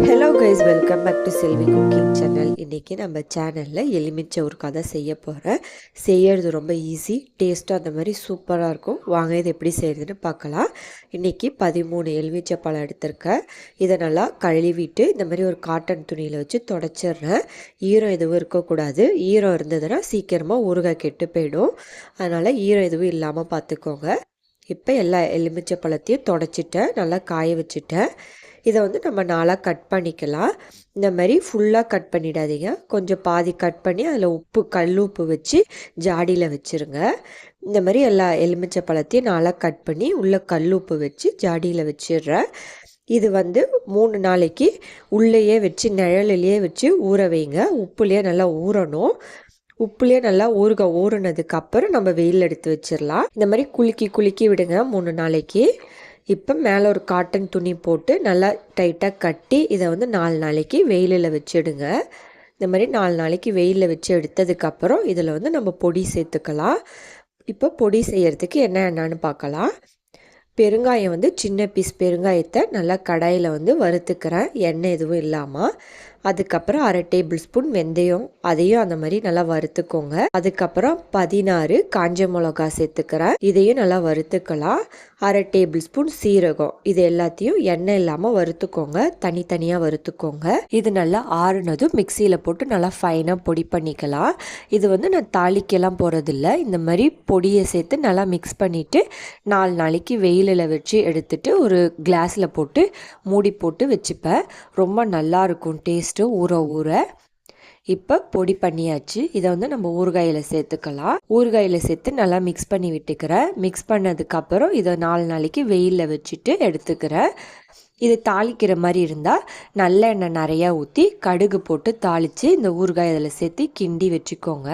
Hello guys, welcome back to Selvi cooking channel. இன்றைக்கி நம்ம சேனலில் எலுமிச்சை ஒரு கதை செய்ய போகிறேன். செய்யறது ரொம்ப ஈஸி, டேஸ்ட்டும் அந்த மாதிரி சூப்பராக இருக்கும். வாங்க இது எப்படி செய்கிறதுன்னு பார்க்கலாம். இன்றைக்கி 13 எலுமிச்சை பழம் எடுத்திருக்கேன். இதை நல்லா கழுவிட்டு இந்த மாதிரி ஒரு காட்டன் துணியில் வச்சு தொடச்சிட்றேன். ஈரம் எதுவும் இருக்கக்கூடாது. ஈரம் இருந்ததுன்னா சீக்கிரமாக ஊறுகாய் கெட்டு போயிடும். அதனால் ஈரம் எதுவும் இல்லாமல் பார்த்துக்கோங்க. இப்போ எல்லா எலுமிச்சை பழத்தையும் தொடச்சிட்டேன், நல்லா காய வச்சுட்டேன். இதை நம்ம 4 கட் பண்ணிக்கலாம். இந்த மாதிரி ஃபுல்லாக கட் பண்ணிடாதீங்க, கொஞ்சம் பாதி கட் பண்ணி அதில் கல் உப்பு வச்சு ஜாடியில் வச்சுருங்க. இந்த மாதிரி எல்லா எலுமிச்சை பழத்தையும் 4 கட் பண்ணி உள்ளே கல் உப்பு வச்சு ஜாடியில் வச்சிடுறேன். இது 3 நாளைக்கு உள்ளேயே வச்சு நிழலையே வச்சு ஊற வைங்க. உப்புலேயே நல்லா ஊறணும். உப்புலேயே நல்லா ஊறினதுக்கப்புறம் நம்ம வெயில் எடுத்து வச்சிடலாம். இந்த மாதிரி குலுக்கி விடுங்க 3 நாளைக்கு. இப்போ மேலே ஒரு காட்டன் துணி போட்டு நல்லா டைட்டாக கட்டி இதை 4 நாளைக்கு வெயிலில் வச்சுடுங்க. இந்த மாதிரி 4 நாளைக்கு வெயிலில் வச்சு எடுத்ததுக்கப்புறம் இதில் நம்ம பொடி சேர்த்துக்கலாம். இப்போ பொடி செய்கிறதுக்கு என்னென்னு பார்க்கலாம். பெருங்காயம் சின்ன பீஸ் பெருங்காயத்தை நல்லா கடாயில் வறுத்துக்கிறேன், எண்ணெய் எதுவும் இல்லாமல். அதுக்கப்புறம் 1/2 டேபிள் ஸ்பூன் வெந்தயம், அதையும் அந்த மாதிரி நல்லா வறுத்துக்கோங்க. அதுக்கப்புறம் 16 காஞ்ச மிளகா சேர்த்துக்கிறேன், இதையும் நல்லா வறுத்துக்கலாம். 1/2 டேபிள் ஸ்பூன் சீரகம், இது எல்லாத்தையும் எண்ணெய் இல்லாமல் வறுத்துக்கோங்க, தனித்தனியாக வறுத்துக்கோங்க. இது நல்லா ஆறுனதும் மிக்சியில் போட்டு நல்லா ஃபைனாக பொடி பண்ணிக்கலாம். இது நான் தாளிக்கெல்லாம் போகிறதில்ல, இந்த மாதிரி பொடியை சேர்த்து நல்லா மிக்ஸ் பண்ணிவிட்டு 4 நாளைக்கு வெயிலில் வச்சு எடுத்துட்டு ஒரு கிளாஸில் போட்டு மூடி போட்டு வச்சுப்பேன். ரொம்ப நல்லாயிருக்கும் டேஸ்ட்டு ஊற. இப்போ பொடி பண்ணியாச்சு. இதை நம்ம ஊறுகாயில் சேர்த்துக்கலாம். ஊறுகாயில் சேர்த்து நல்லா மிக்ஸ் பண்ணி விட்டுக்கிறேன். மிக்ஸ் பண்ணதுக்கப்புறம் இதை 4 நாளைக்கு வெயிலில் வச்சுட்டு எடுத்துக்கிறேன். இது தாளிக்கிற மாதிரி இருந்தால் நல்லெண்ணெய் நிறையா ஊற்றி கடுகு போட்டு தாளித்து இந்த ஊறுகாய் அதில் சேர்த்து கிண்டி வச்சுக்கோங்க.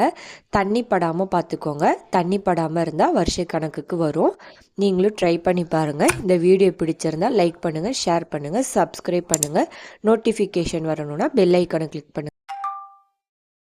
தண்ணி படாமல் பார்த்துக்கோங்க. தண்ணி படாமல் இருந்தால் வருஷ கணக்குக்கு வரும். நீங்களும் ட்ரை பண்ணி பாருங்கள். இந்த வீடியோ பிடிச்சிருந்தால் லைக் பண்ணுங்கள், ஷேர் பண்ணுங்கள், சப்ஸ்கிரைப் பண்ணுங்கள். நோட்டிஃபிகேஷன் வரணும்னா பெல் ஐக்கானை கிளிக் பண்ணுங்கள்.